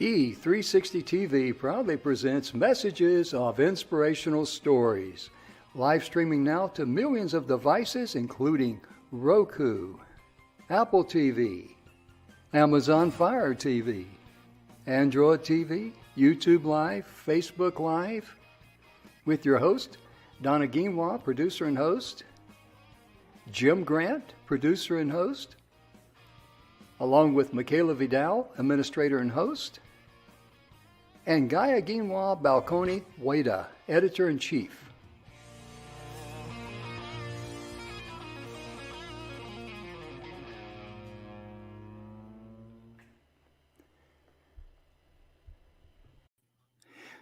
E360 TV proudly presents messages of inspirational stories. Live streaming now to millions of devices, including Roku, Apple TV, Amazon Fire TV, Android TV, YouTube Live, Facebook Live, with your host, Donna Guimwa, producer and host, Jim Grant, producer and host, along with Michaela Vidal, administrator and host, and Gaia Guimwa Balconi Wada, editor-in-chief.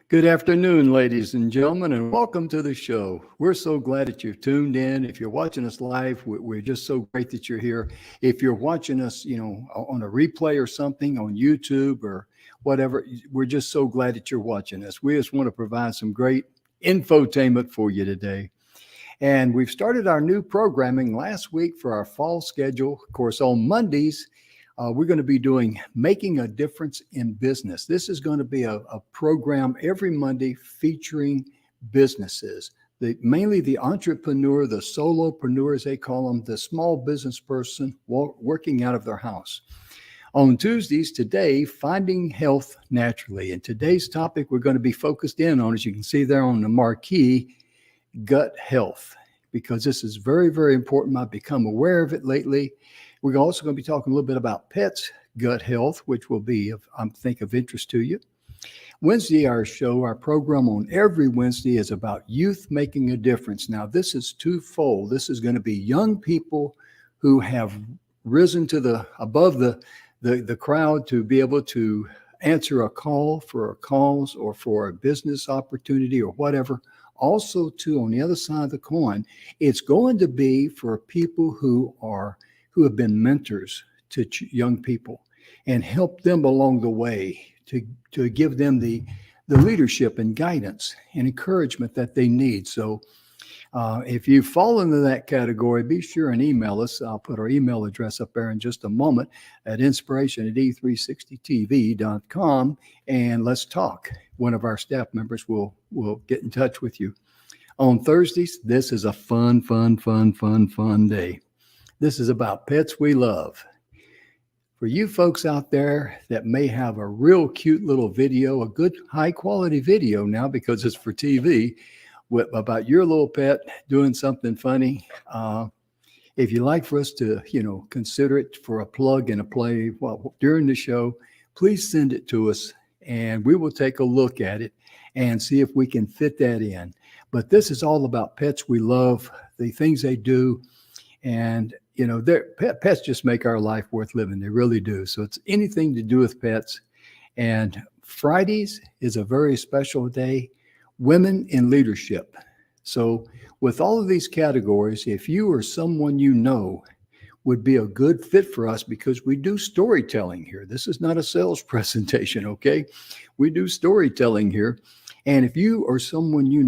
Good afternoon, ladies and gentlemen, and welcome to the show. We're so glad that you've tuned in. If you're watching us live, we're just so great that you're here. If you're watching us, on a replay or something on YouTube or whatever, we're just so glad that you're watching us. We just want to provide some great infotainment for you today. And we've started our new programming last week for our fall schedule. Of course, on Mondays, we're going to be doing Making a Difference in Business. This is going to be a program every Monday featuring businesses, mainly the entrepreneur, the solopreneur, as they call them, the small business person working out of their house. On Tuesdays, today, Finding Health Naturally. And today's topic we're going to be focused in on, as you can see there on the marquee, gut health, because this is very, very important. I've become aware of it lately. We're also going to be talking a little bit about pets' gut health, which will be, I think, of interest to you. Wednesday, our program on every Wednesday is about youth making a difference. Now, this is twofold. This is going to be young people who have risen to above the crowd to be able to answer a call for a cause or for a business opportunity or whatever. Also, too, on the other side of the coin, it's going to be for people who have been mentors to young people and help them along the way to give them the leadership and guidance and encouragement that they need. So if you fall into that category, be sure and email us. I'll put our email address up there in just a moment at inspiration@e360tv.com, and let's talk. One of our staff members will get in touch with you. On Thursdays, this is a fun day. This is about pets we love. For you folks out there that may have a real cute little video, a good high quality video now because it's for TV, about your little pet doing something funny. If you'd like for us to, consider it for a plug and a play during the show, please send it to us and we will take a look at it and see if we can fit that in. But this is all about pets we love, the things they do. And, pets just make our life worth living. They really do. So it's anything to do with pets. And Fridays is a very special day, Women in Leadership. So with all of these categories, if you or someone would be a good fit for us, because we do storytelling here. This is not a sales presentation, okay? We do storytelling here. And if you or someone you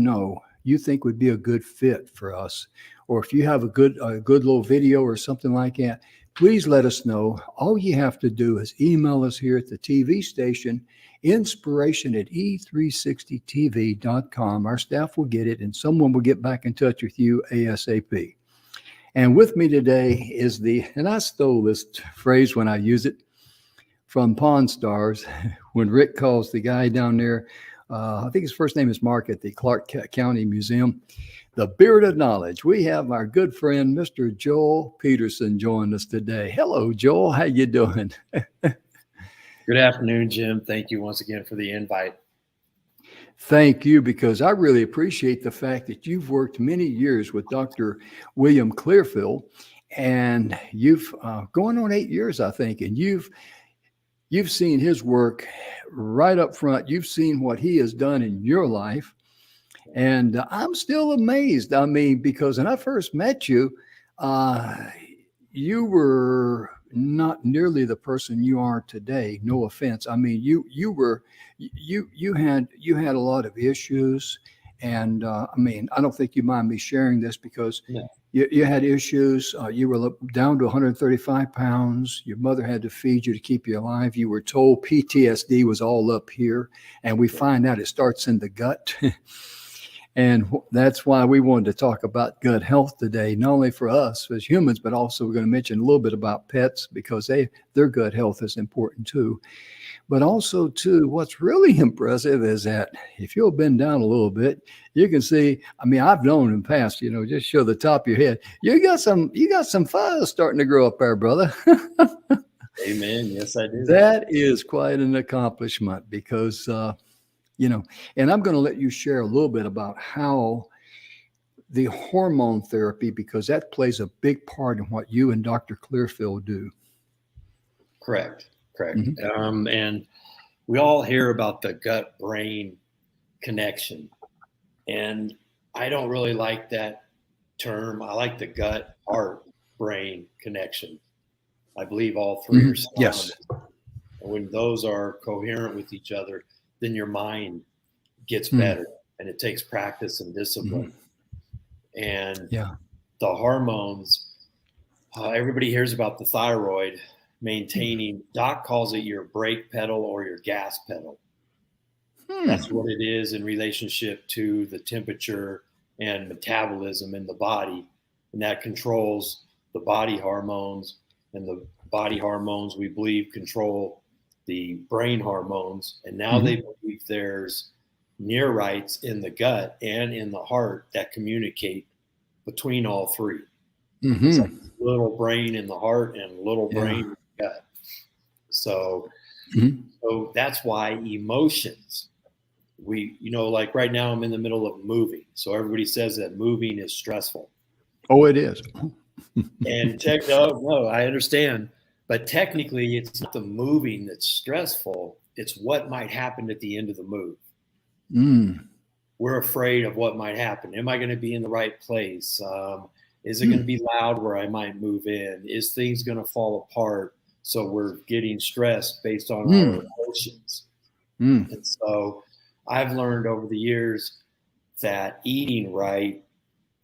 think would be a good fit for us, or if you have a good little video or something like that, please let us know. All you have to do is email us here at the TV station, inspiration@e360tv.com. Our staff will get it, and someone will get back in touch with you ASAP. And with me today is and I stole this phrase when I use it from Pawn Stars, when Rick calls the guy down there, I think his first name is Mark at the Clark County Museum, the Beard of Knowledge. We have our good friend, Mr. Joel Peterson, join us today. Hello, Joel. How you doing? Good afternoon, Jim. Thank you once again for the invite. Thank you, because I really appreciate the fact that you've worked many years with Dr. William Clearfield, and you've going on 8 years, I think, and you've seen his work right up front. You've seen what he has done in your life. And I'm still amazed. I mean, because when I first met you, you were not nearly the person you are today. No offense. I mean, you had a lot of issues, and I don't think you mind me sharing this because You had issues. You were down to 135 pounds. Your mother had to feed you to keep you alive. You were told PTSD was all up here, and we find out it starts in the gut. And that's why we wanted to talk about gut health today, not only for us as humans, but also we're going to mention a little bit about pets because their gut health is important too. But also too, what's really impressive is that if you'll bend down a little bit, you can see, I mean, I've known in the past, just show the top of your head. You got some fuzz starting to grow up there, brother. Amen. Yes, I do. That is quite an accomplishment because, and I'm going to let you share a little bit about how the hormone therapy, because that plays a big part in what you and Dr. Clearfield do. Correct. And we all hear about the gut-brain connection. And I don't really like that term. I like the gut-heart-brain connection. I believe all three are synonymous. Yes. And when those are coherent with each other, then your mind gets better, and it takes practice and discipline. And the hormones, everybody hears about the thyroid maintaining. Doc calls it your brake pedal or your gas pedal. That's what it is in relationship to the temperature and metabolism in the body. And that controls the body hormones, and the body hormones, we believe, control the brain hormones. And now they believe there's neurites in the gut and in the heart that communicate between all three. It's like little brain in the heart and little brain in the gut. So that's why emotions, like right now I'm in the middle of moving. So everybody says that moving is stressful. Oh, it is. And no, I understand. But technically, it's not the moving that's stressful. It's what might happen at the end of the move. We're afraid of what might happen. Am I going to be in the right place? Is it going to be loud where I might move in? Is things going to fall apart? So we're getting stressed based on our emotions. And so I've learned over the years that eating right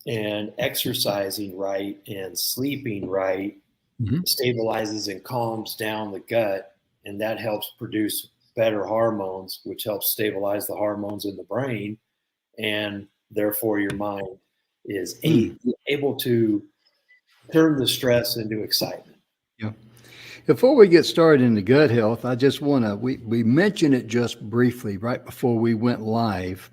and exercising right and sleeping right stabilizes and calms down the gut, and that helps produce better hormones, which helps stabilize the hormones in the brain, and therefore your mind is able to turn the stress into excitement. Yeah. Before we get started into gut health, I just want to, we mentioned it just briefly right before we went live.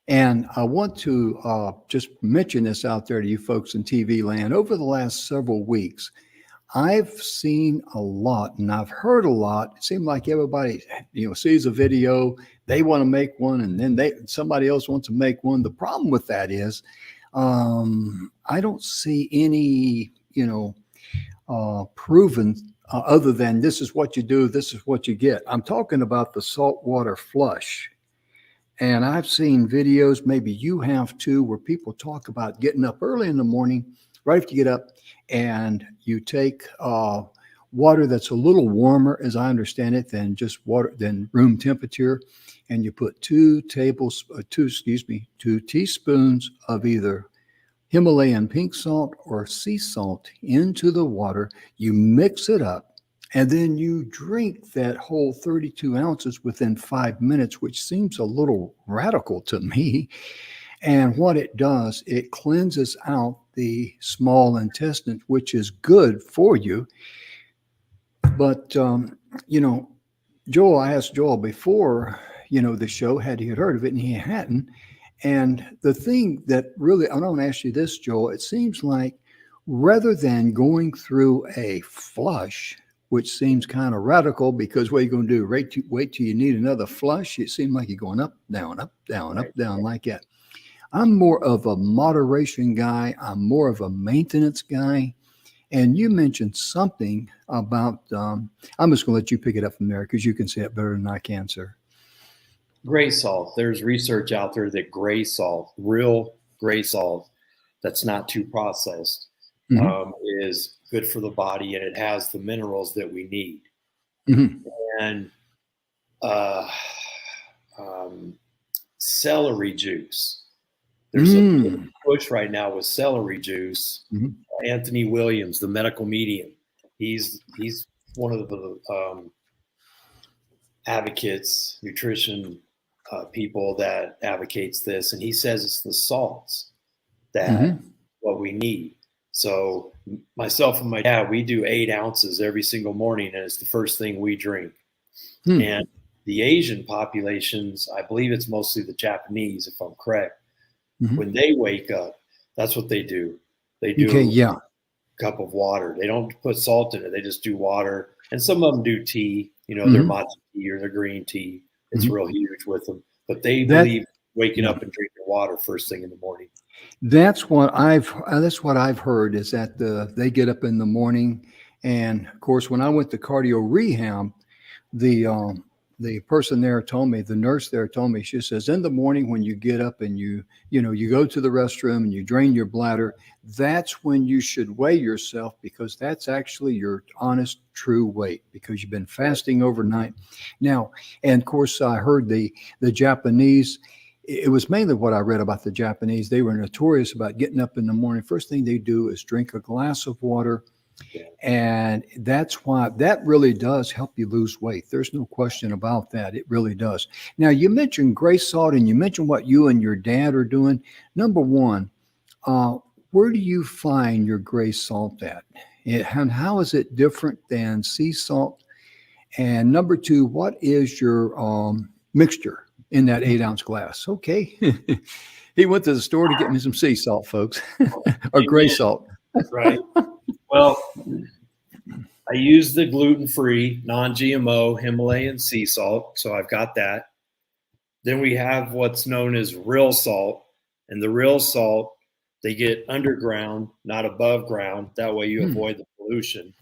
And I want to just mention this out there to you folks in TV land. Over the last several weeks, I've seen a lot and I've heard a lot. It seems like everybody, sees a video, they want to make one, and then somebody else wants to make one. The problem with that is, I don't see any, proven other than this is what you do, this is what you get. I'm talking about the saltwater flush. And I've seen videos, maybe you have too, where people talk about getting up early in the morning, right after you get up, and you take water that's a little warmer, as I understand it, than than room temperature, and you put 2 teaspoons of either Himalayan pink salt or sea salt into the water. You mix it up. And then you drink that whole 32 ounces within 5 minutes, which seems a little radical to me. And what it does, it cleanses out the small intestines, which is good for you. But, Joel, I asked Joel before, the show, had he heard of it, and he hadn't. And the thing that really, I don't ask you this, Joel, it seems like rather than going through a flush, which seems kind of radical, because what are you going to do? Wait till you need another flush? It seems like you're going up, down, up, down, up, down, like that. I'm more of a moderation guy. I'm more of a maintenance guy. And you mentioned something about, I'm just going to let you pick it up from there because you can say it better than I can, sir. Gray salt. There's research out there that gray salt, real gray salt, that's not too processed, is good for the body, and it has the minerals that we need. And celery juice There's a big push right now with celery juice. Anthony Williams, the medical medium, he's one of the advocates, nutrition people that advocates this, and he says it's the salts that what we need. So myself and my dad, we do 8 ounces every single morning, and it's the first thing we drink. And the Asian populations, I believe it's mostly the Japanese, if I'm correct, when they wake up, that's what they do. They do a cup of water. They don't put salt in it. They just do water. And some of them do tea, their matcha tea or their green tea. It's real huge with them. But they believe waking up and drinking water first thing in the morning. That's what I've heard, is that they get up in the morning. And of course, when I went to cardio rehab, the person there told me, the nurse there told me, she says, in the morning when you get up and you go to the restroom and you drain your bladder, that's when you should weigh yourself, because that's actually your honest, true weight, because you've been fasting overnight. Now, and of course, I heard the Japanese, it was mainly what I read about the Japanese. They were notorious about getting up in the morning. First thing they do is drink a glass of water. And that's why that really does help you lose weight. There's no question about that. It really does. Now, you mentioned gray salt, and you mentioned what you and your dad are doing. Number one, where do you find your gray salt at? And how is it different than sea salt? And number two, what is your mixture in that 8-ounce glass? Okay. He went to the store to get me some sea salt, folks, or gray salt. Right. Well, I use the gluten-free, non-GMO Himalayan sea salt, so I've got that. Then we have what's known as real salt, and the real salt, they get underground, not above ground. That way you avoid the pollution.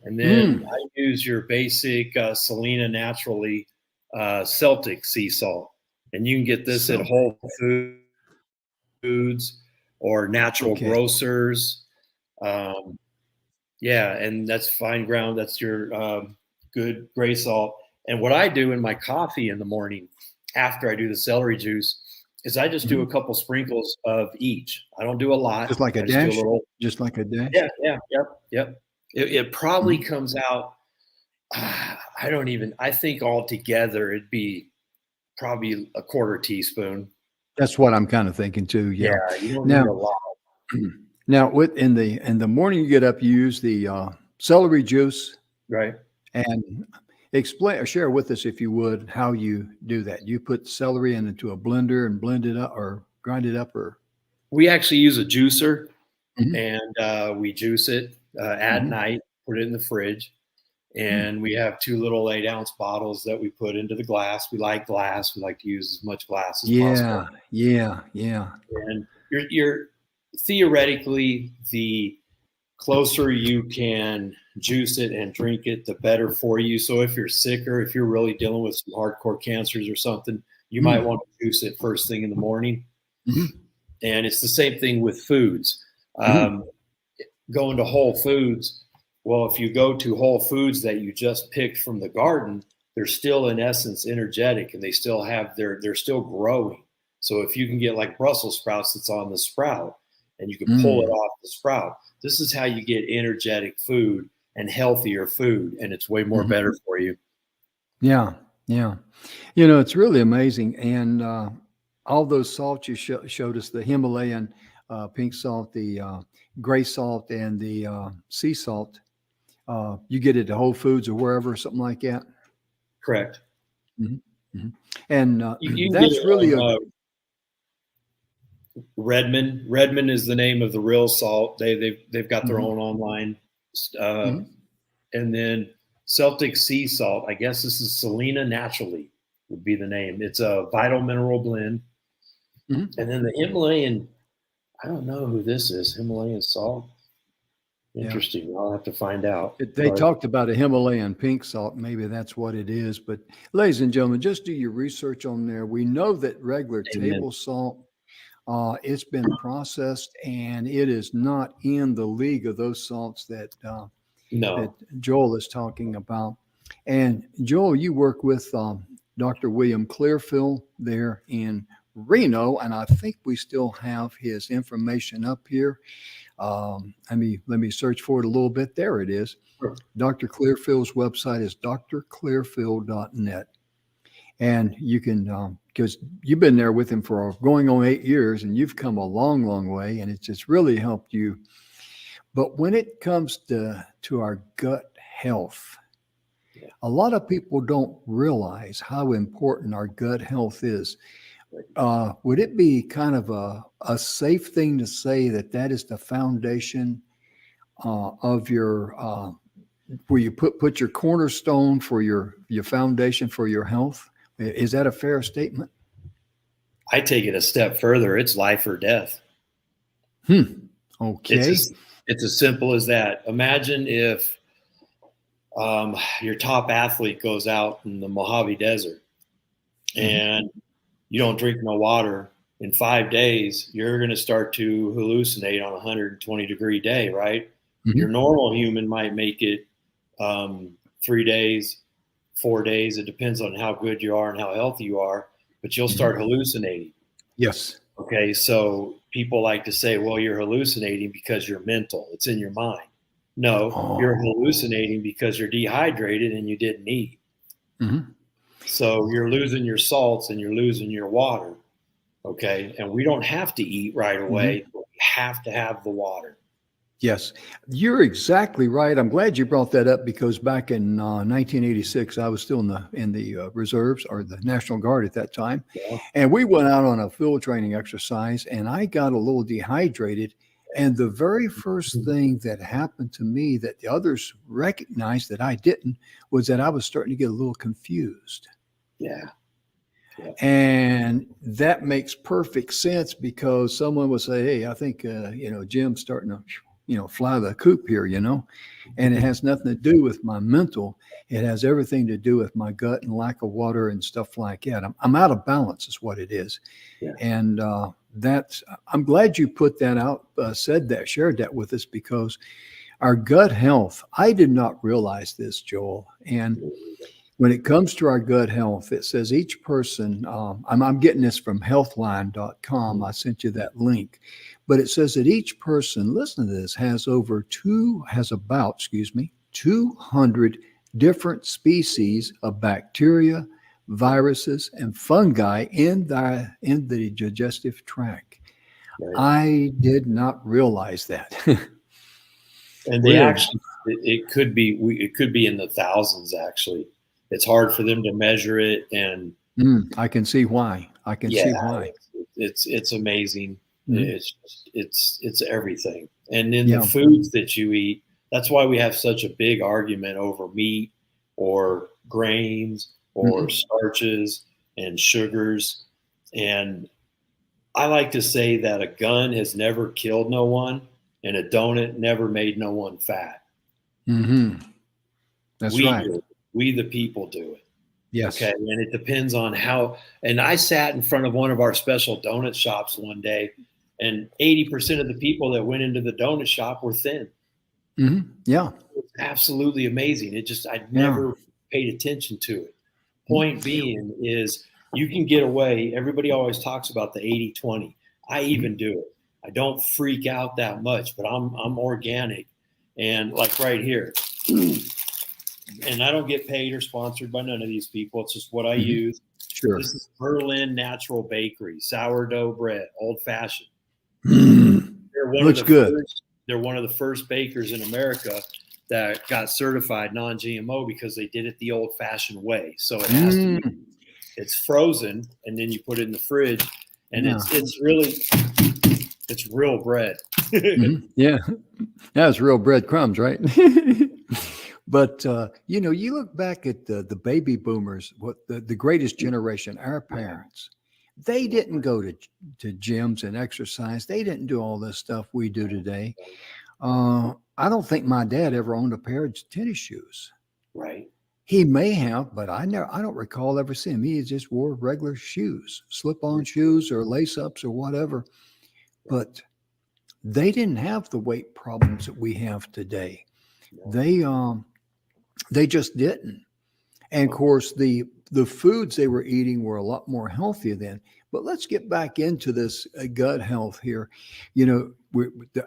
And then I use your basic Selena Naturally Celtic sea salt, and you can get this at Whole Foods or Natural Grocers. And that's fine ground. That's your good gray salt. And what I do in my coffee in the morning after I do the celery juice is I just do a couple sprinkles of each. I don't do a lot. Just like a dash? Just like a dash? Yep. It probably comes out, I think altogether it'd be probably a quarter teaspoon. That's what I'm kind of thinking too. Yeah. You don't need a lot. Now, in the morning you get up, you use the celery juice, right? And explain or share with us, if you would, how you do that. You put celery into a blender and blend it up, or grind it up, or we actually use a juicer, and we juice it at night. Put it in the fridge, and we have 2 little 8-ounce bottles that we put into the glass. We like glass. We like to use as much glass as possible. Yeah. And you're theoretically, the closer you can juice it and drink it, the better for you. So if you're sick, or if you're really dealing with some hardcore cancers or something, you might want to juice it first thing in the morning. And it's the same thing with foods. Going to Whole Foods, well, if you go to Whole Foods that you just picked from the garden, they're still in essence energetic, and they still have they're still growing. So if you can get like Brussels sprouts that's on the sprout, and you can pull it off the sprout, this is how you get energetic food and healthier food, and it's way more better for you. Yeah. It's really amazing. And all those salts you showed us, the Himalayan pink salt, the gray salt, and the sea salt, you get it at Whole Foods or wherever, something like that? Correct. And that's really Redmond is the name of the real salt. They've got their own online, and then Celtic sea salt. I guess this is Selena Naturally would be the name. It's a vital mineral blend. And then the Himalayan, I don't know who this is. Himalayan salt. Interesting. Yeah. I'll have to find out. They talked about a Himalayan pink salt. Maybe that's what it is. But ladies and gentlemen, just do your research on there. We know that regular table salt, it's been processed, and it is not in the league of those salts that Joel is talking about. And Joel, you work with Dr. William Clearfield there in Reno, and I think we still have his information up here. Let me search for it a little bit. There it is. Sure. Dr. Clearfield's website is drclearfield.net. And you can, because you've been there with him for going on 8 years, and you've come a long, long way, and it's really helped you. But when it comes to our gut health, a lot of people don't realize how important our gut health is. Would it be kind of a safe thing to say that is the foundation of your, where you put your cornerstone for your foundation for your health? Is that a fair statement? I take it a step further. It's life or death. Okay. It's as simple as that. Imagine if your top athlete goes out in the Mojave Desert and you don't drink no water. In 5 days, you're going to start to hallucinate on a 120-degree day, right? Your normal human might make it 3 days, 4 days. It depends on how good you are and how healthy you are, but you'll start hallucinating. Yes. Okay. So people like to say, well, you're hallucinating because you're mental. It's in your mind. No, you're hallucinating because you're dehydrated and you didn't eat. So you're losing your salts and you're losing your water. Okay. And we don't have to eat right away, but we have to have the water. Yes, you're exactly right. I'm glad you brought that up because back in 1986, I was still in the reserves or the National Guard at that time. Yeah. And we went out on a field training exercise and I got a little dehydrated. And the very first thing that happened to me that the others recognized that I didn't was that I was starting to get a little confused. Yeah. And that makes perfect sense because someone would say, hey, I think, Jim's starting to fly the coop here, and it has nothing to do with my mental. It has everything to do with my gut and lack of water and stuff like that. I'm out of balance is what it is. Yeah. And I'm glad you put that out, shared that with us because our gut health, I did not realize this, Joel. And when it comes to our gut health, it says each person, I'm getting this from healthline.com. I sent you that link. But it says that each person, listen to this, has about 200 different species of bacteria, viruses, and fungi in the digestive tract. Right. I did not realize that. And they actually, it could be in the thousands. Actually, it's hard for them to measure it, and I can see why. See why. It's amazing. It's everything. And then the foods that you eat, that's why we have such a big argument over meat or grains or starches and sugars. And I like to say that a gun has never killed no one and a donut never made no one fat. That's right. We the people do it. Yes. Okay. And it depends on how, and I sat in front of one of our special donut shops one day, and 80% of the people that went into the donut shop were thin. Yeah. It was absolutely amazing. I never paid attention to it. Point being is you can get away. Everybody always talks about the 80-20. I even do it. I don't freak out that much, but I'm organic. And like right here, and I don't get paid or sponsored by none of these people. It's just what I use. Sure. This is Berlin Natural Bakery, sourdough bread, old fashioned. Looks good. They're one of the first bakers in America that got certified non-GMO because they did it the old fashioned way. So it has to be, it's frozen and then you put it in the fridge and it's real bread. Yeah. That's real breadcrumbs, right? But, you look back at the baby boomers, the greatest generation, our parents, they didn't go to gyms and exercise. They didn't do all this stuff we do today. I don't think my dad ever owned a pair of tennis shoes. Right. He may have, but I don't recall ever seeing him. He just wore regular shoes, slip-on shoes or lace-ups or whatever. But they didn't have the weight problems that we have today. They just didn't. And of course, the the foods they were eating were a lot more healthy then. But let's get back into this gut health here. You know,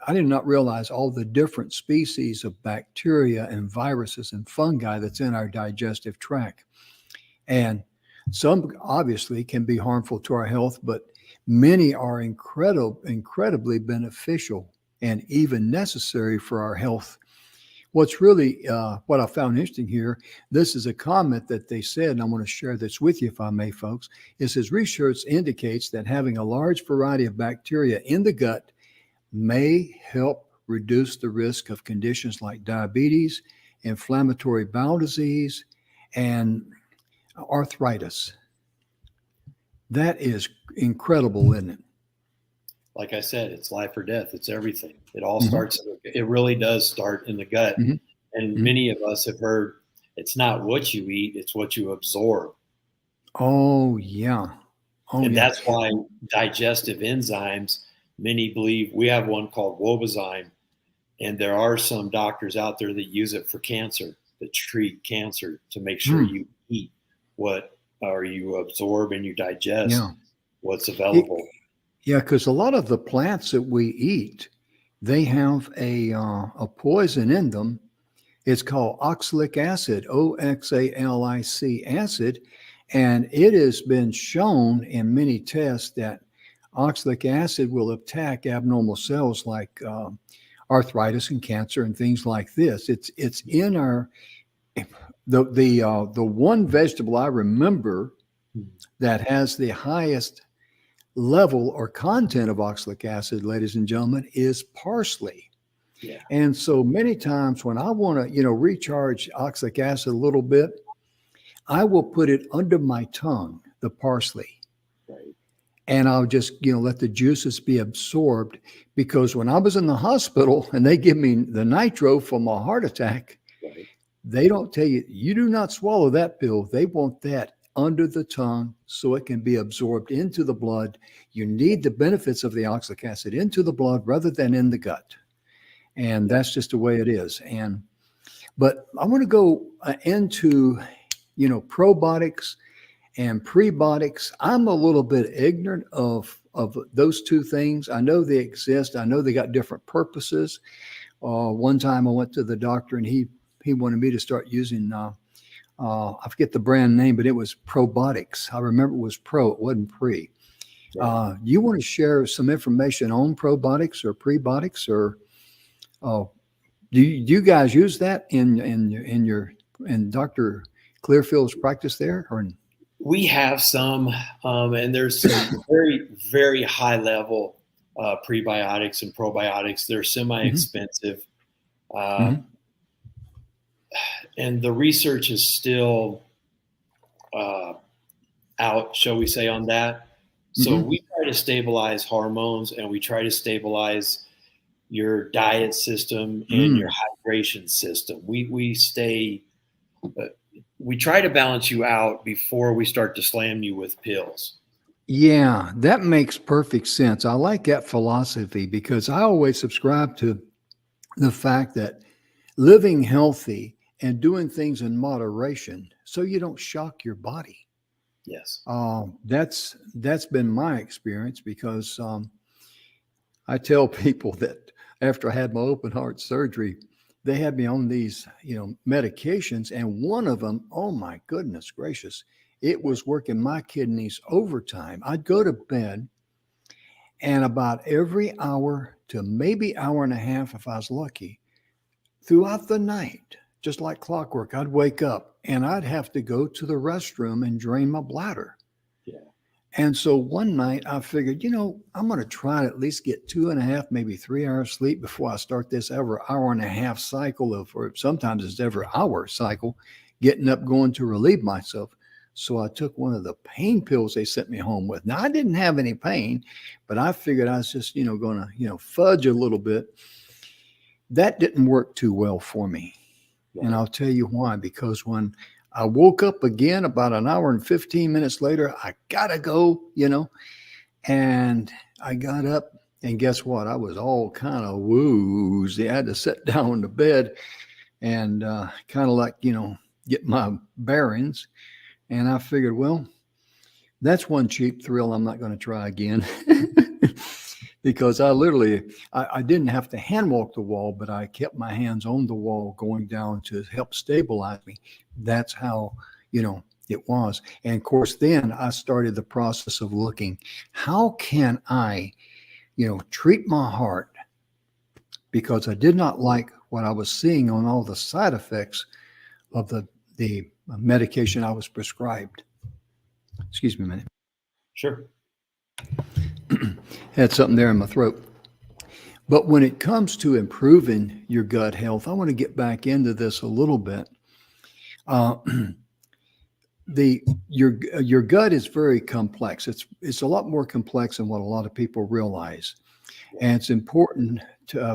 I did not realize all the different species of bacteria and viruses and fungi that's in our digestive tract. And some obviously can be harmful to our health, but many are incredibly beneficial and even necessary for our health. What's really what I found interesting here, this is a comment that they said, and I want to share this with you if I may, folks. It says research indicates that having a large variety of bacteria in the gut may help reduce the risk of conditions like diabetes, inflammatory bowel disease, and arthritis. That is incredible, isn't it? Like I said, it's life or death. It's everything. It all starts. It really does start in the gut. And many of us have heard it's not what you eat, it's what you absorb. Oh, yeah. And that's why digestive enzymes, many believe, we have one called wobazyme, and there are some doctors out there that use it for cancer, that treat cancer, to make sure you eat what, or you absorb and you digest what's available. Yeah, because a lot of the plants that we eat, they have a poison in them. It's called oxalic acid, oxalic acid, and it has been shown in many tests that oxalic acid will attack abnormal cells like arthritis and cancer and things like this. It's in our the one vegetable I remember that has the highest level or content of oxalic acid, ladies and gentlemen, is parsley. Yeah. And so many times when I want to, recharge oxalic acid a little bit, I will put it under my tongue, the parsley. Right. And I'll just, let the juices be absorbed, because when I was in the hospital and they give me the nitro for my heart attack, they don't tell you, you do not swallow that pill. They want that under the tongue so it can be absorbed into the blood. You need the benefits of the oxalic acid into the blood rather than in the gut. And that's just the way it is. But I want to go into, probiotics and prebiotics. I'm a little bit ignorant of those two things. I know they exist. I know they got different purposes. One time I went to the doctor and he wanted me to start using I forget the brand name, but it was probiotics. I remember it was pro, it wasn't pre. You want to share some information on probiotics or prebiotics, or do you guys use that in Dr. Clearfield's practice there? Or we have some, and there's some very, very high level prebiotics and probiotics. They're semi-expensive. And the research is still out, shall we say, on that. So we try to stabilize hormones, and we try to stabilize your diet system and your hydration system. We try to balance you out before we start to slam you with pills. Yeah, that makes perfect sense. I like that philosophy, because I always subscribe to the fact that living healthy and doing things in moderation so you don't shock your body. Yes. That's been my experience, because I tell people that after I had my open heart surgery, they had me on these, medications, and one of them, oh my goodness gracious, it was working my kidneys overtime. I'd go to bed, and about every hour to maybe hour and a half, if I was lucky, throughout the night, just like clockwork, I'd wake up and I'd have to go to the restroom and drain my bladder. Yeah. And so one night I figured, I'm going to try to at least get 2.5, maybe 3 hours sleep before I start this every hour and a half cycle or sometimes it's every hour cycle, getting up, going to relieve myself. So I took one of the pain pills they sent me home with. Now I didn't have any pain, but I figured I was just, going to, fudge a little bit. That didn't work too well for me. And I'll tell you why, because when I woke up again about an hour and 15 minutes later, I gotta go, and I got up, and guess what? I was all kind of woozy. I had to sit down in the bed and kind of like, get my bearings. And I figured, well, that's one cheap thrill I'm not going to try again. Because I didn't have to hand walk the wall, but I kept my hands on the wall going down to help stabilize me. That's how, it was. And of course, then I started the process of looking, how can I, treat my heart? Because I did not like what I was seeing on all the side effects of the medication I was prescribed. Excuse me a minute. Sure. Had something there in my throat. But when it comes to improving your gut health, I want to get back into this a little bit. Your gut is very complex. It's a lot more complex than what a lot of people realize, and it's important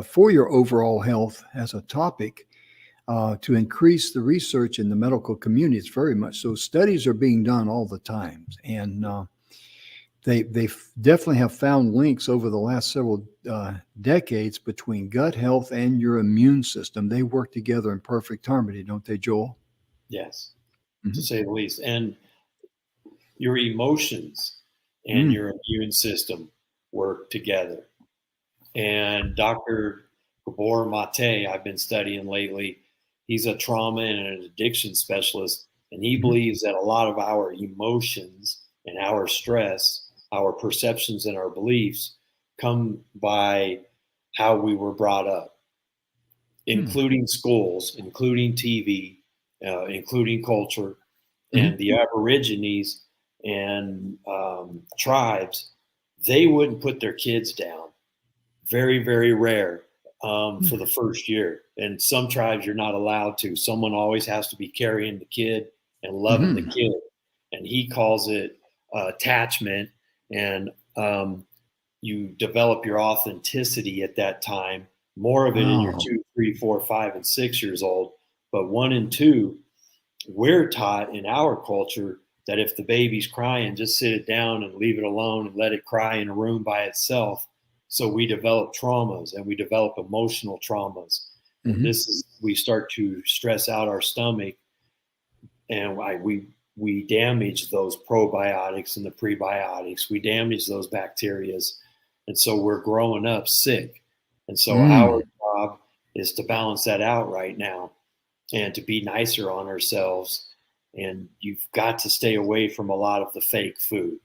for your overall health as a topic to increase the research in the medical community. It's very much so. Studies are being done all the time, and they definitely have found links over the last several decades between gut health and your immune system. They work together in perfect harmony, don't they, Joel? Yes, to say the least. And your emotions and your immune system work together. And Dr. Gabor Mate, I've been studying lately, he's a trauma and an addiction specialist, and he believes that a lot of our emotions and our stress, our perceptions and our beliefs come by how we were brought up, including schools, including TV, including culture, and the Aborigines and tribes. They wouldn't put their kids down. Very, very rare for the first year. And some tribes you're not allowed to. Someone always has to be carrying the kid and loving the kid. And he calls it attachment. And you develop your authenticity at that time, more of it in your 2, 3, 4, 5, and 6 years old. But 1 and 2, we're taught in our culture that if the baby's crying, just sit it down and leave it alone and let it cry in a room by itself. So we develop traumas and we develop emotional traumas. And we start to stress out our stomach, and we damage those probiotics and the prebiotics. We damage those bacteria. And so we're growing up sick. And so our job is to balance that out right now and to be nicer on ourselves. And you've got to stay away from a lot of the fake food.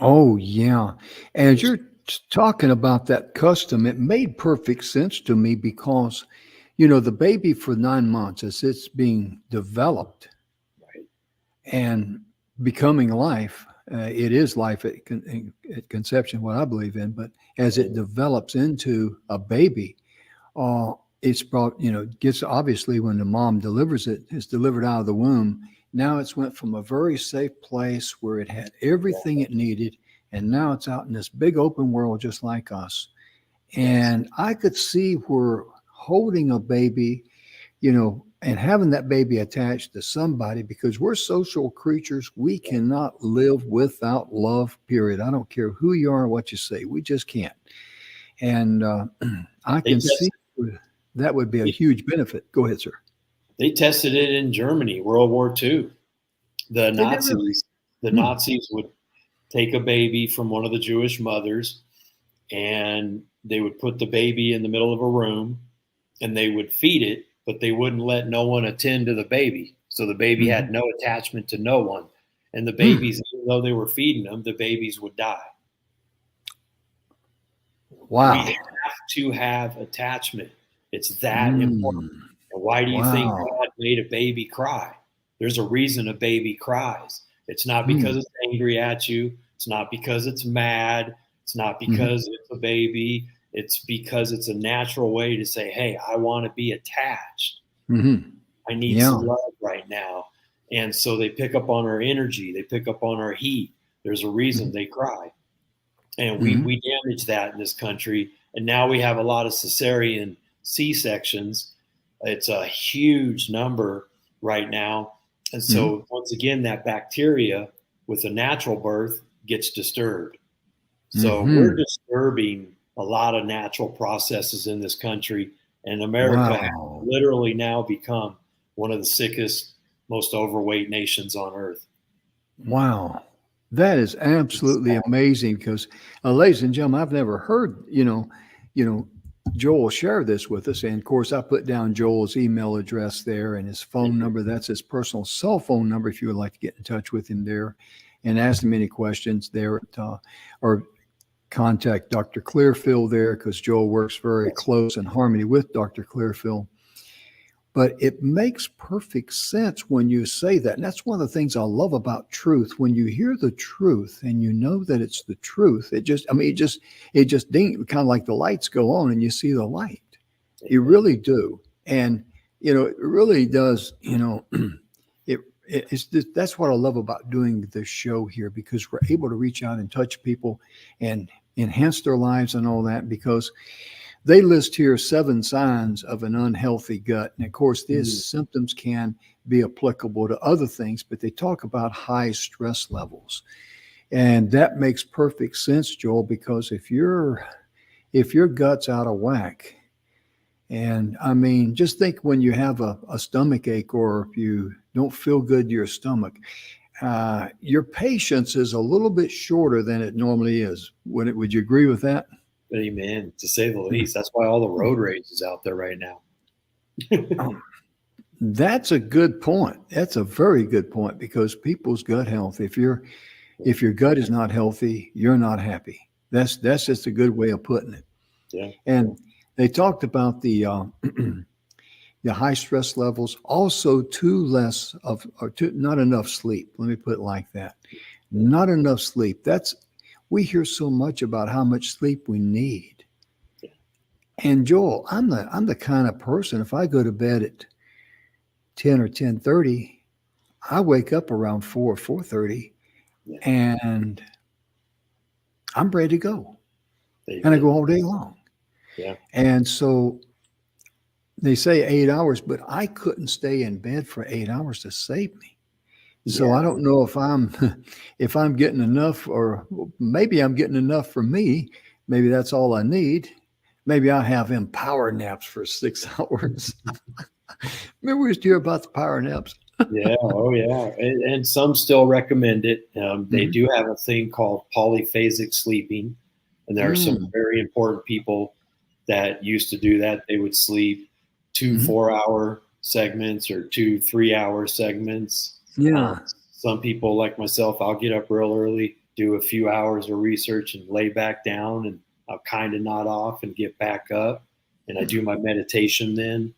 Oh, yeah. As you're talking about that custom, it made perfect sense to me because, the baby for 9 months, as it's being developed and becoming life, it is life at conception, what I believe in, but as it develops into a baby, it's brought, gets obviously when the mom delivers it, it's delivered out of the womb. Now it's went from a very safe place where it had everything it needed, and now it's out in this big open world just like us. And I could see where holding a baby, and having that baby attached to somebody, because we're social creatures, we cannot live without love, period. I don't care who you are or what you say, we just can't. And I can see that would be a huge benefit. Go ahead, sir. They tested it in Germany, World War II. The Nazis would take a baby from one of the Jewish mothers, and they would put the baby in the middle of a room, and they would feed it, but they wouldn't let no one attend to the baby. So the baby had no attachment to no one. And the babies, even though they were feeding them, the babies would die. Wow. We have to have attachment. It's that important. And why do you think God made a baby cry? There's a reason a baby cries. It's not because it's angry at you. It's not because it's mad. It's not because it's a baby. It's because it's a natural way to say, hey, I want to be attached. I need some love right now. And so they pick up on our energy. They pick up on our heat. There's a reason they cry. And we damage that in this country. And now we have a lot of cesarean C-sections. It's a huge number right now. And so once again, that bacteria with a natural birth gets disturbed. So we're disturbing a lot of natural processes in this country. And America has literally now become one of the sickest, most overweight nations on earth. Wow. That is absolutely amazing because, ladies and gentlemen, I've never heard, Joel share this with us. And of course, I put down Joel's email address there and his phone number. That's his personal cell phone number if you would like to get in touch with him there and ask him any questions there or contact Dr. Clearfield there because Joel works very close in harmony with Dr. Clearfield. But it makes perfect sense when you say that. And that's one of the things I love about truth. When you hear the truth and you know that it's the truth, it just ding, kind of like the lights go on and you see the light. You really do. And, it really does, it's just, that's what I love about doing this show here, because we're able to reach out and touch people and enhance their lives and all that, because they list here 7 signs of an unhealthy gut. And of course, these symptoms can be applicable to other things, but they talk about high stress levels. And that makes perfect sense, Joel, because if your gut's out of whack, and I mean, just think when you have a stomach ache or if you don't feel good to your stomach, your patience is a little bit shorter than it normally is. Would you agree with that? Amen, to say the least. That's why all the road rage is out there right now. That's a good point. That's a very good point, because people's gut health, if your gut is not healthy, you're not happy. That's just a good way of putting it. Yeah. And they talked about the high stress levels, also not enough sleep. Let me put it like that. Not enough sleep. We hear so much about how much sleep we need. And Joel, I'm the kind of person, if I go to bed at 10 or 10:30, I wake up around 4 or 4:30 and I'm ready to go. And I go all day long. Yeah. And so they say 8 hours, but I couldn't stay in bed for 8 hours to save me. So I don't know if I'm getting enough, or maybe I'm getting enough for me. Maybe that's all I need. Maybe I have them power naps for 6 hours. Remember we used to hear about the power naps? Yeah. Oh yeah. And some still recommend it. They do have a thing called polyphasic sleeping. And there are some very important people that used to do that. They would sleep 2 4-hour segments or 2 3-hour segments. Yeah. Some people like myself, I'll get up real early, do a few hours of research and lay back down, and I'll kind of nod off and get back up. And I do my meditation then.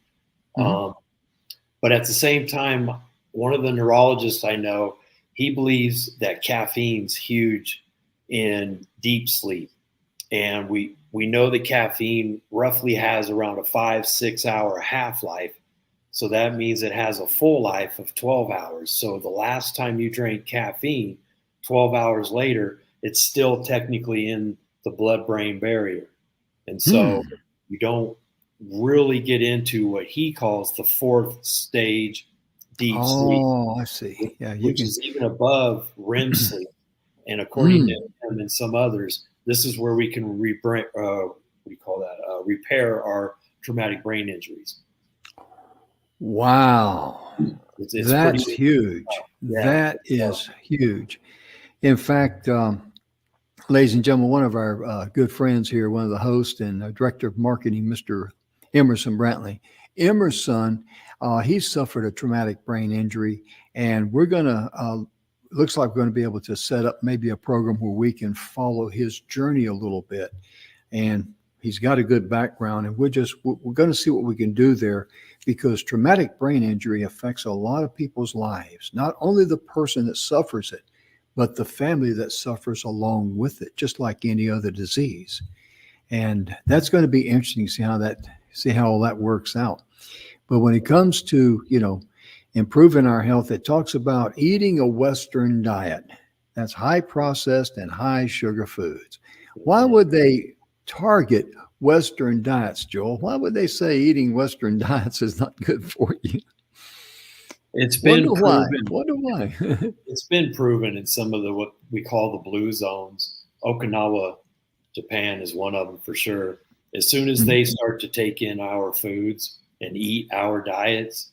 But at the same time, one of the neurologists I know, he believes that caffeine's huge in deep sleep. And we know that caffeine roughly has around a 5-6 hour half-life. So that means it has a full life of 12 hours. So the last time you drank caffeine, 12 hours later, it's still technically in the blood-brain barrier. And so you don't really get into what he calls the 4th stage deep sleep. Oh, I see. Yeah, which is even above REM sleep. And according to him and some others, this is where we can repair our traumatic brain injuries. Wow. It's that's pretty huge. That is huge. In fact, ladies and gentlemen, one of our good friends here, one of the hosts and director of marketing, Mr. Emerson Brantley. Emerson, he suffered a traumatic brain injury, and we're going to, looks like we're going to be able to set up maybe a program where we can follow his journey a little bit. And he's got a good background, and we're going to see what we can do there, because traumatic brain injury affects a lot of people's lives, not only the person that suffers it, but the family that suffers along with it, just like any other disease. And that's going to be interesting to see how all that works out. But when it comes to, improving our health, it talks about eating a Western diet. That's high processed and high sugar foods. Why would they target Western diets, Joel? Why would they say eating Western diets is not good for you? It's been proven. Wonder why. It's been proven in some of what we call the blue zones. Okinawa, Japan is one of them for sure. As soon as they start to take in our foods and eat our diets,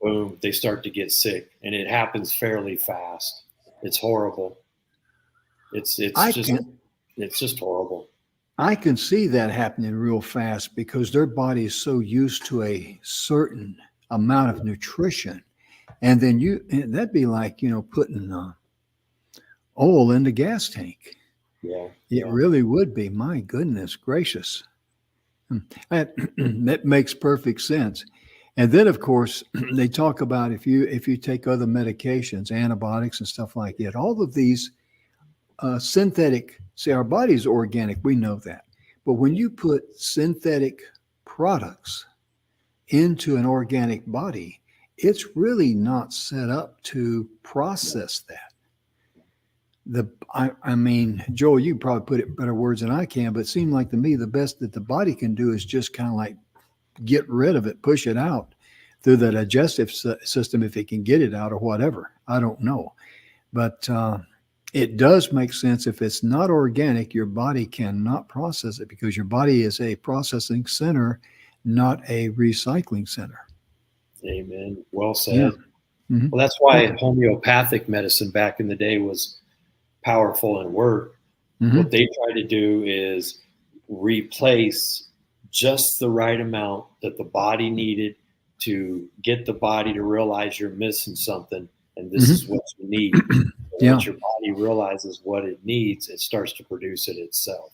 boom, they start to get sick, and it happens fairly fast. It's horrible. It's just horrible. I can see that happening real fast because their body is so used to a certain amount of nutrition. And then that'd be like, putting oil in the gas tank. Yeah. It really would be. My goodness gracious. That makes perfect sense. And then, of course, they talk about if you take other medications, antibiotics and stuff like that, all of these synthetic, see, our body's organic, we know that. But when you put synthetic products into an organic body, it's really not set up to process that. I mean, Joel, you probably put it in better words than I can, but it seemed like to me the best that the body can do is just kind of like get rid of it, push it out through the digestive system if it can get it out or whatever. I don't know. But it does make sense. If it's not organic, your body cannot process it because your body is a processing center, not a recycling center. Amen. Well said. Yeah. Mm-hmm. Well, that's why homeopathic medicine back in the day was powerful and worked. Mm-hmm. What they try to do is replace just the right amount that the body needed to get the body to realize you're missing something, and this is what you need. Once your body realizes what it needs, it starts to produce it itself.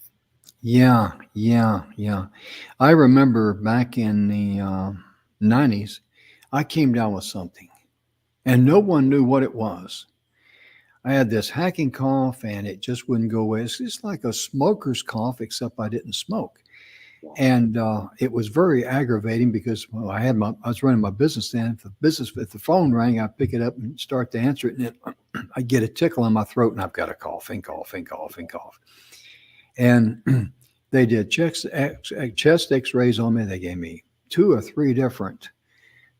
Yeah. I remember back in the 90s, I came down with something, and no one knew what it was. I had this hacking cough, and it just wouldn't go away. It's just like a smoker's cough, except I didn't smoke. And it was very aggravating because I was running my business then. If the phone rang, I'd pick it up and start to answer it, and then I get a tickle in my throat, and I've got a cough. And they did chest X-rays on me. They gave me 2 or 3 different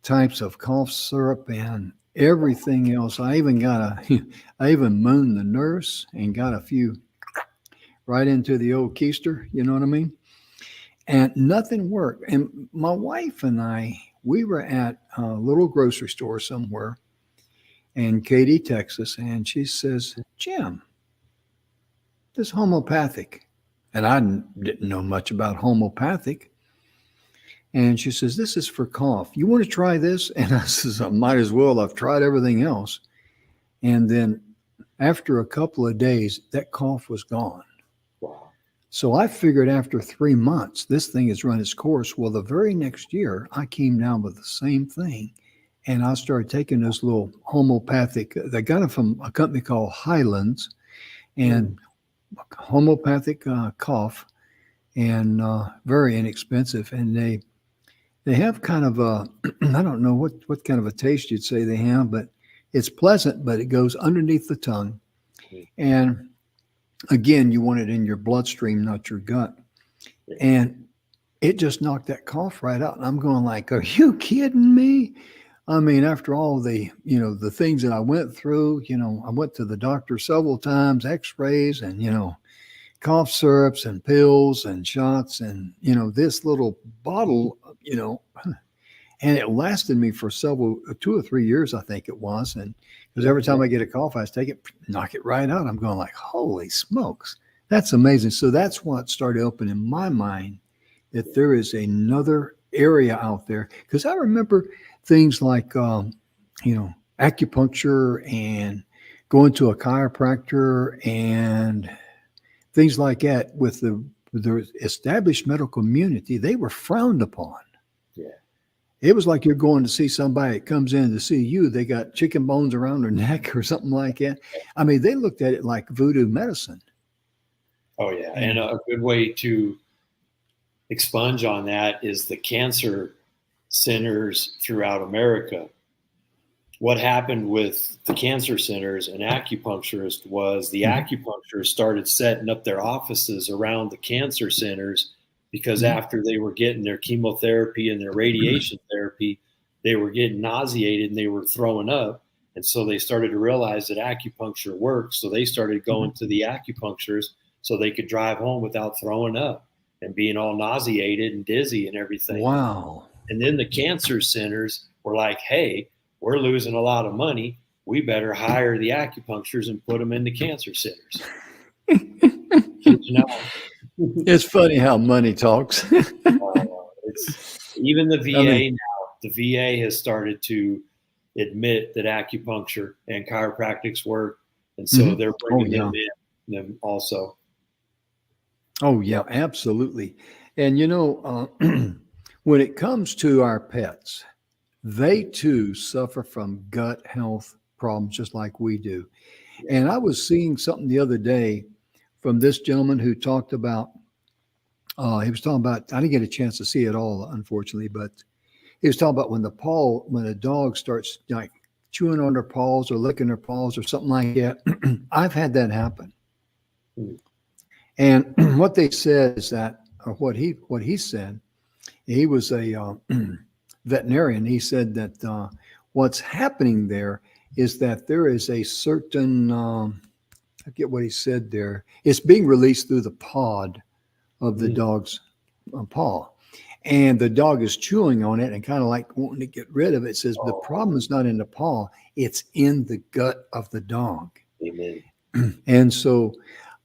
types of cough syrup and everything else. I even mooned the nurse and got a few right into the old keister. You know what I mean? And nothing worked. And my wife and I, we were at a little grocery store somewhere in Katy, Texas. And she says, Jim, this homeopathic. And I didn't know much about homeopathic. And she says, this is for cough. You want to try this? And I says, I might as well. I've tried everything else. And then after a couple of days, that cough was gone. So I figured after 3 months, this thing has run its course. Well, the very next year, I came down with the same thing. And I started taking those little homeopathic, they got it from a company called Highlands, and homeopathic cough, and very inexpensive. And they have kind of a, I don't know what kind of a taste you'd say they have, but it's pleasant, but it goes underneath the tongue. And again, you want it in your bloodstream, not your gut. And it just knocked that cough right out. And I'm going like, are you kidding me? I mean, after all the things that I went through, I went to the doctor several times, x-rays and, cough syrups and pills and shots and, this little bottle, and it lasted me for 2 or 3 years, I think it was. And because every time I get a cough, I take it, knock it right out. I'm going like, holy smokes, that's amazing. So that's what started opening my mind that there is another area out there. Because I remember things like, acupuncture and going to a chiropractor and things like that with the established medical community. They were frowned upon. It was like you're going to see somebody that comes in to see you. They got chicken bones around their neck or something like that. I mean, they looked at it like voodoo medicine. Oh, yeah. And a good way to expunge on that is the cancer centers throughout America. What happened with the cancer centers and acupuncturists was the acupuncturists started setting up their offices around the cancer centers because after they were getting their chemotherapy and their radiation therapy, they were getting nauseated and they were throwing up. And so they started to realize that acupuncture works. So they started going to the acupuncturists so they could drive home without throwing up and being all nauseated and dizzy and everything. Wow. And then the cancer centers were like, hey, we're losing a lot of money. We better hire the acupuncturists and put them in the cancer centers. It's funny how money talks. It's even the VA now. The VA has started to admit that acupuncture and chiropractics work, and so they're bringing them also. Oh yeah, absolutely. And when it comes to our pets, they too suffer from gut health problems just like we do. And I was seeing something the other day from this gentleman who talked about, he was talking about, I didn't get a chance to see it all, unfortunately, but he was talking about when a dog starts like chewing on their paws or licking their paws or something like that. I've had that happen. And what they said is that, or what he said, he was a veterinarian. He said that what's happening there is that there is a certain, I forget what he said there. It's being released through the pod of the dog's paw. And the dog is chewing on it and kind of like wanting to get rid of it. It says the problem is not in the paw, it's in the gut of the dog. Amen. And so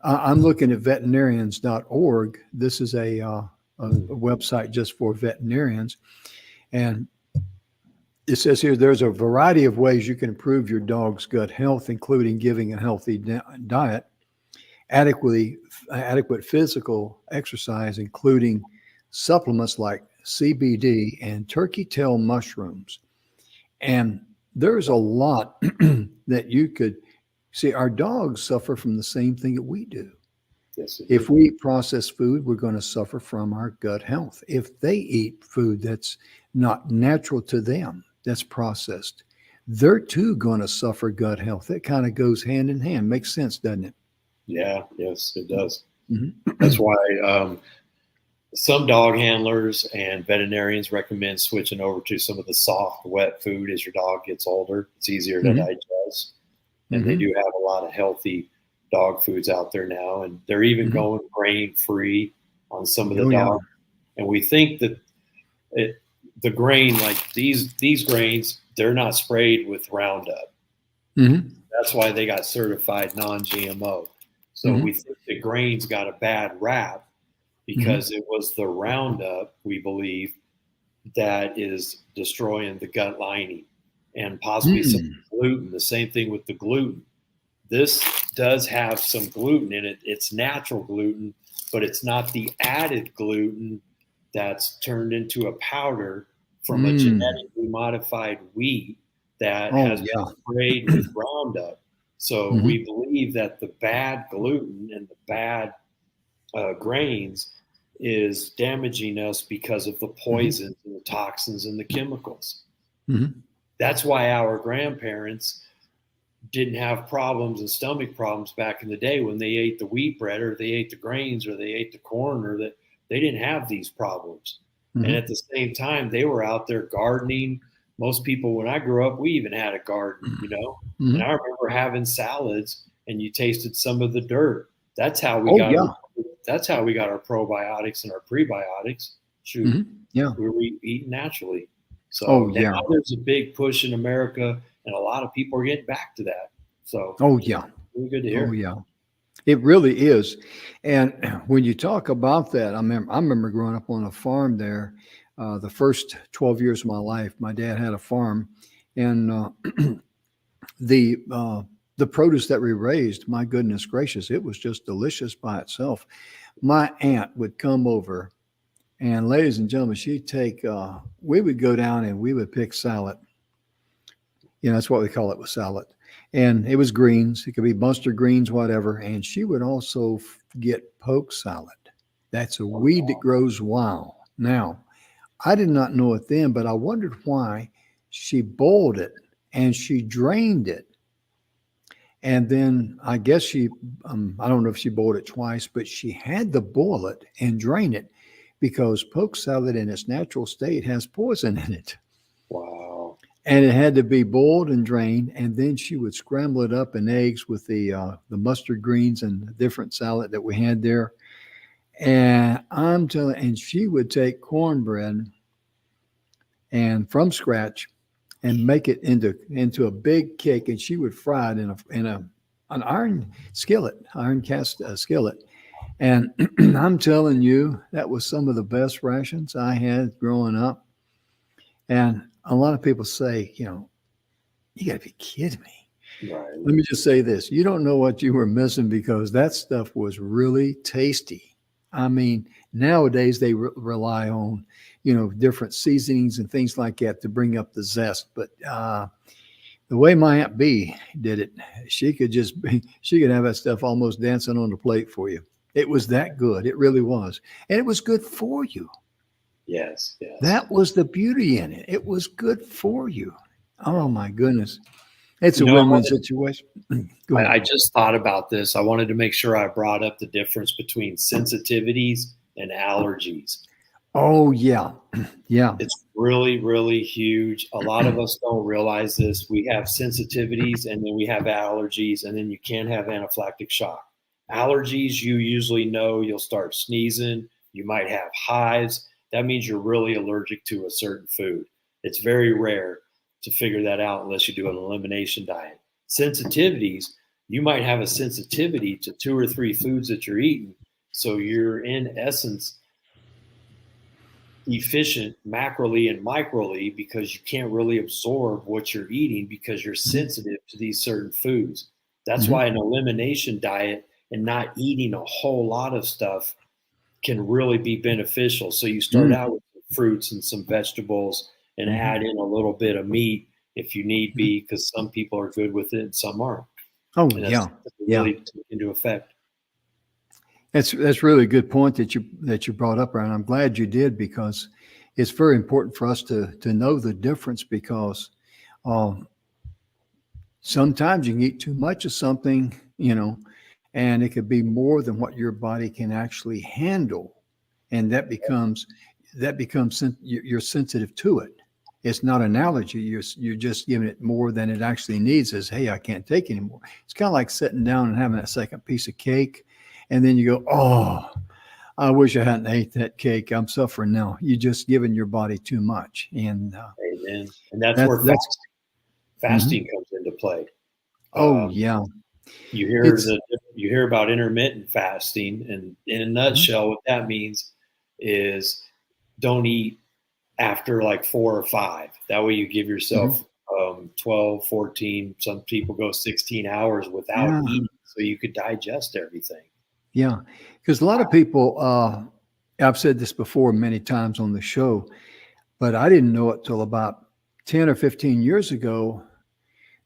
I'm looking at veterinarians.org. This is a website just for veterinarians. And it says here there's a variety of ways you can improve your dog's gut health, including giving a healthy diet, adequate physical exercise, including supplements like CBD and turkey tail mushrooms. And there's a lot that you could see. Our dogs suffer from the same thing that we do. Yes, if we eat processed food, we're going to suffer from our gut health. If they eat food that's not natural to them, that's processed, they're too going to suffer gut health. It kind of goes hand in hand. Makes sense, doesn't it? Yeah, yes, it does. That's why some dog handlers and veterinarians recommend switching over to some of the soft, wet food as your dog gets older. It's easier to digest. And they do have a lot of healthy dog foods out there now. And they're even going grain-free on some of the dogs. And we think that the grain, like these grains, they're not sprayed with Roundup. That's why they got certified non-GMO. So we think the grains got a bad rap because it was the Roundup, we believe, that is destroying the gut lining and possibly some gluten. The same thing with the gluten. This does have some gluten in it. It's natural gluten, but it's not the added gluten that's turned into a powder from a genetically modified wheat that has been sprayed with Roundup. So we believe that the bad gluten and the bad grains is damaging us because of the poisons and the toxins and the chemicals. That's why our grandparents didn't have problems and stomach problems back in the day when they ate the wheat bread or they ate the grains or they ate the corn, or that they didn't have these problems. And at the same time, they were out there gardening. Most people, when I grew up, we even had a garden, and I remember having salads and you tasted some of the dirt. That's how we that's how we got our probiotics and our prebiotics. We were eating naturally. So now there's a big push in America, and a lot of people are getting back to that. So really good to hear. It really is. And when you talk about that, I remember growing up on a farm there. The first 12 years of my life, my dad had a farm, and the produce that we raised, my goodness gracious, it was just delicious by itself. My aunt would come over, and ladies and gentlemen, she'd take, we would go down and we would pick salad. That's what we call it, was salad. And it was greens. It could be mustard greens, whatever. And she would also get poke salad. That's a weed that grows wild. Now, I did not know it then, but I wondered why. She boiled it and she drained it. And then I guess she, I don't know if she boiled it twice, but she had to boil it and drain it because poke salad in its natural state has poison in it. Wow. And it had to be boiled and drained. And then she would scramble it up in eggs with the mustard greens and the different salad that we had there. And I'm telling, and she would take cornbread and from scratch and make it into a big cake, and she would fry it in an iron skillet, iron cast skillet. And I'm telling you, that was some of the best rations I had growing up. And a lot of people say, you know, you got to be kidding me. Right. Let me just say this. You don't know what you were missing, because that stuff was really tasty. I mean, nowadays they rely on, you know, different seasonings and things like that to bring up the zest. But the way my Aunt B did it, she could have that stuff almost dancing on the plate for you. It was that good. It really was. And it was good for you. Yes. That was the beauty in it. It was good for you. Oh my goodness. It's a win-win situation. Go ahead. I just thought about this. I wanted to make sure I brought up the difference between sensitivities and allergies. Oh, yeah. Yeah. It's really, really huge. A lot of us don't realize this. We have sensitivities, and then we have allergies, and then you can have anaphylactic shock. Allergies, you usually know you'll start sneezing. You might have hives. That means you're really allergic to a certain food. It's very rare to figure that out unless you do an elimination diet. Sensitivities, you might have a sensitivity to 2 or 3 foods that you're eating. So you're in essence deficient macroly and microly, because you can't really absorb what you're eating because you're sensitive to these certain foods. That's why an elimination diet and not eating a whole lot of stuff can really be beneficial. So you start out with some fruits and some vegetables, and add in a little bit of meat if you need be, because some people are good with it and some aren't. Oh, and yeah. Really take into effect. That's really a good point that you brought up, Ryan. I'm glad you did, because it's very important for us to know the difference, because sometimes you can eat too much of something, you know, and it could be more than what your body can actually handle, and that becomes you're sensitive to it. It's not an allergy. You're just giving it more than it actually needs. Says, hey, I can't take anymore. It's kind of like sitting down and having that second piece of cake, and then you go, oh, I wish I hadn't ate that cake. I'm suffering now. You're just giving your body too much. And amen. And that's where fasting comes into play. Oh, yeah. You hear about intermittent fasting, and in a nutshell, what that means is don't eat after like 4 or 5. That way you give yourself 12, 14, some people go 16 hours without eating, so you could digest everything. Yeah, because a lot of people, I've said this before many times on the show, but I didn't know it till about 10 or 15 years ago,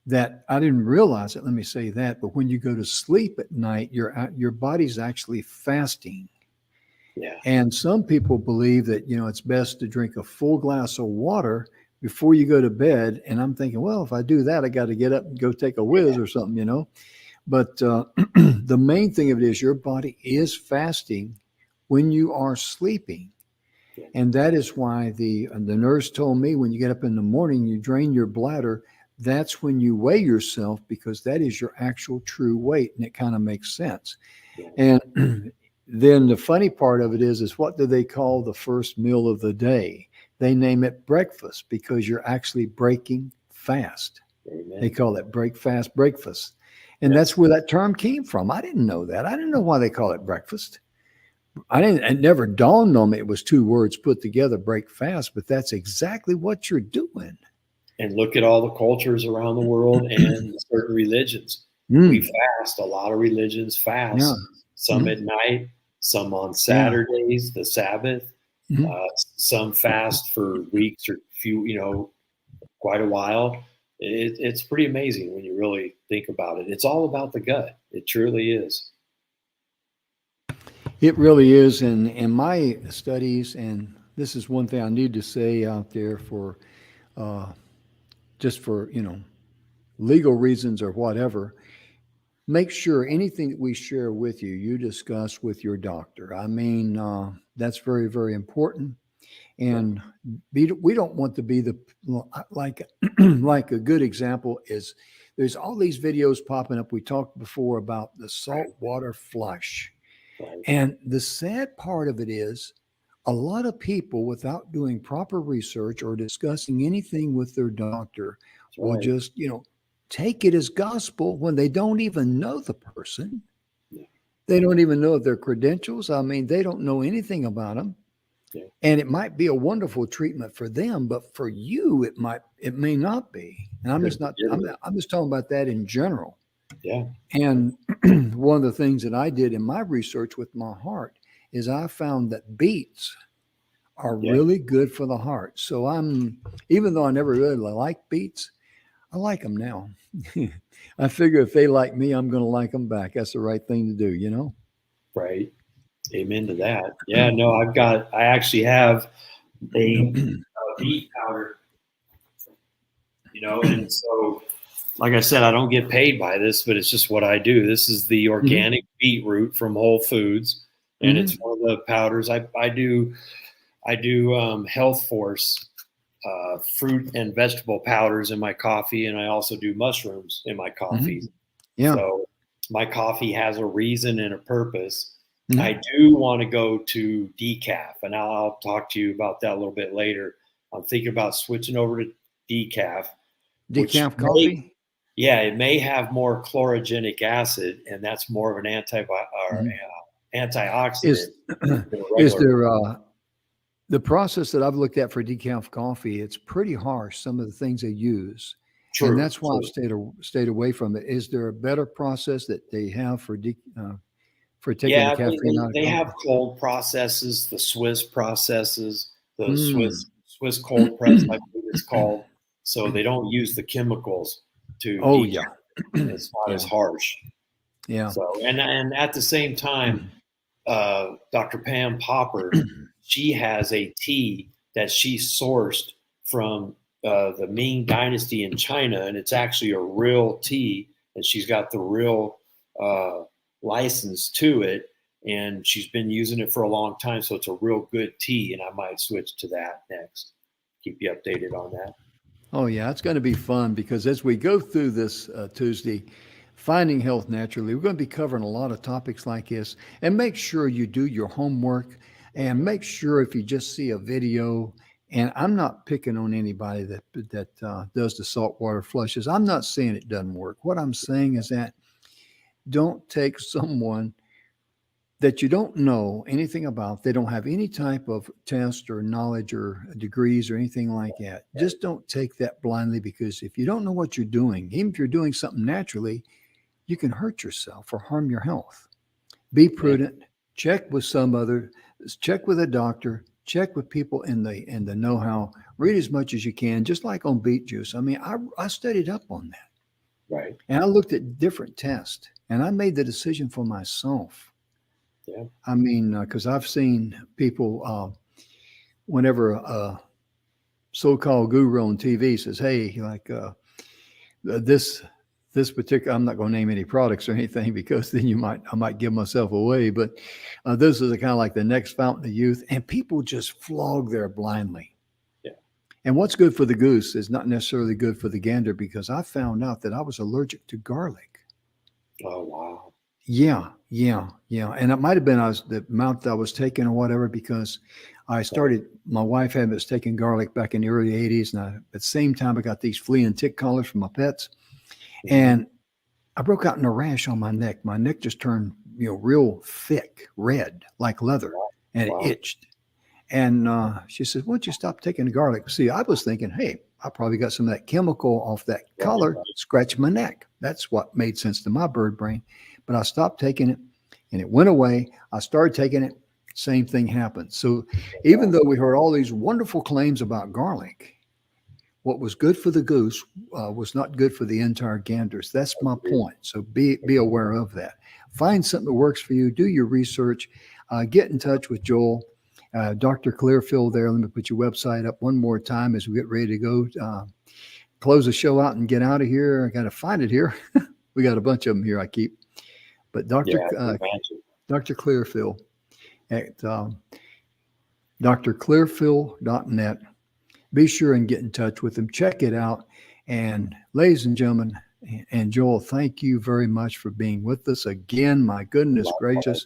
that I didn't realize it. Let me say that. But when you go to sleep at night, your body's actually fasting. Yeah. And some people believe that, you know, it's best to drink a full glass of water before you go to bed. And I'm thinking, well, if I do that, I got to get up and go take a whiz or something, you know. But the main thing of it is your body is fasting when you are sleeping. And that is why the nurse told me, when you get up in the morning, you drain your bladder. That's when you weigh yourself, because that is your actual true weight. And it kind of makes sense. And then the funny part of it is what do they call the first meal of the day? They name it breakfast, because you're actually breaking fast. Amen. They call it break fast breakfast. And that's where that term came from. I didn't know that. I didn't know why they call it breakfast. It never dawned on me it was 2 words put together, break fast, but that's exactly what you're doing. And look at all the cultures around the world and certain religions. We fast. A lot of religions fast. Some at night, some on Saturdays, the Sabbath. Some fast for weeks or quite a while. It's pretty amazing when you really think about it. It's all about the gut. It truly is. It really is. And in my studies, and this is one thing I need to say out there for just for, you know, legal reasons or whatever, make sure anything that we share with you, you discuss with your doctor. I mean, that's very, very important. And we don't want to be like a good example is there's all these videos popping up. We talked before about the saltwater flush. And the sad part of it is a lot of people, without doing proper research or discussing anything with their doctor, That's will right. just, take it as gospel when they don't even know the person. Yeah. They don't even know their credentials. I mean, they don't know anything about them. Yeah. And it might be a wonderful treatment for them, but for you, it may not be. And I'm just not, I'm just talking about that in general. Yeah. And one of the things that I did in my research with my heart is I found that beets are really good for the heart. So even though I never really liked beets, I like them now. I figure if they like me, I'm going to like them back. That's the right thing to do. Right. Amen to that. Yeah, no, I actually have a beet powder, and so, like I said, I don't get paid by this, but it's just what I do. This is the organic beetroot from Whole Foods, and it's one of the powders. I do Health Force fruit and vegetable powders in my coffee, and I also do mushrooms in my coffee. Yeah. So my coffee has a reason and a purpose. I do want to go to decaf, and I'll talk to you about that a little bit later. I'm thinking about switching over to decaf. Decaf coffee? It may have more chlorogenic acid, and that's more of an antioxidant. Is there the process that I've looked at for decaf coffee? It's pretty harsh, some of the things they use. True, and that's why I've stayed away from it. Is there a better process that they have for taking the caffeine out of they coffee? have cold processes, the Swiss processes, the Swiss cold press, I believe it's called. So they don't use the chemicals to decaf. It's not as harsh. Yeah. So and at the same time, Dr. Pam Popper, she has a tea that she sourced from the Ming Dynasty in China, and it's actually a real tea, and she's got the real license to it, and she's been using it for a long time, so it's a real good tea, and I might switch to that next. Keep you updated on that. Oh yeah, it's going to be fun because as we go through this Tuesday, Finding Health Naturally, we're going to be covering a lot of topics like this, and make sure you do your homework, and make sure if you just see a video, and I'm not picking on anybody that does the saltwater flushes. I'm not saying it doesn't work. What I'm saying is that don't take someone that you don't know anything about. They don't have any type of test or knowledge or degrees or anything like that. Just don't take that blindly, because if you don't know what you're doing, even if you're doing something naturally, you can hurt yourself or harm your health. Be prudent. Check with check with a doctor, check with people in the know-how. Read as much as you can, just like on beet juice. I mean, I studied up on that. Right. And I looked at different tests, and I made the decision for myself. Yeah. I mean, because I've seen people, whenever a so-called guru on TV says, "Hey, like this particular," I'm not going to name any products or anything, because then I might give myself away. But this is kind of like the next fountain of youth, and people just flog there blindly. Yeah. And what's good for the goose is not necessarily good for the gander, because I found out that I was allergic to garlic. Oh wow. Yeah. And it might have been the amount that I was taking or whatever, because my wife was taking garlic back in the early 80s. And at the same time, I got these flea and tick collars from my pets. And I broke out in a rash on my neck. My neck just turned, real thick, red, like leather, and it itched. And she said, "Why don't you stop taking the garlic?" See, I was thinking, hey, I probably got some of that chemical off that collar, scratch my neck. That's what made sense to my bird brain. But I stopped taking it, and it went away. I started taking it. Same thing happened. So even though we heard all these wonderful claims about garlic, what was good for the goose was not good for the entire ganders. That's my point. So be aware of that. Find something that works for you. Do your research. Get in touch with Joel. Dr. Clearfield there. Let me put your website up one more time as we get ready to go. Close the show out and get out of here. I got to find it here. We got a bunch of them here I keep. But Dr. Clearfield at drclearfield.net. Be sure and get in touch with him. Check it out. And ladies and gentlemen, and Joel, thank you very much for being with us again. My goodness gracious.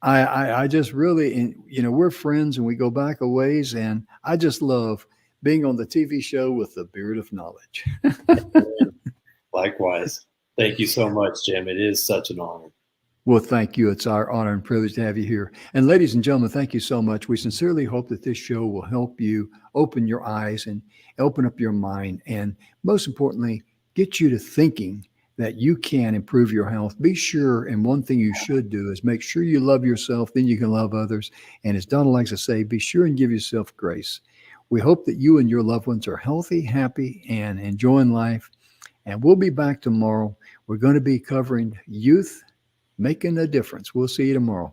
I just really, you know, we're friends and we go back a ways, and I just love being on the TV show with the Beard of Knowledge. Likewise. Thank you so much, Jim. It is such an honor. Well, thank you. It's our honor and privilege to have you here. And ladies and gentlemen, thank you so much. We sincerely hope that this show will help you open your eyes and open up your mind. And most importantly, get you to thinking that you can improve your health. Be sure, and one thing you should do is make sure you love yourself, then you can love others. And as Donald likes to say, be sure and give yourself grace. We hope that you and your loved ones are healthy, happy, and enjoying life. And we'll be back tomorrow. We're going to be covering youth making a difference. We'll see you tomorrow.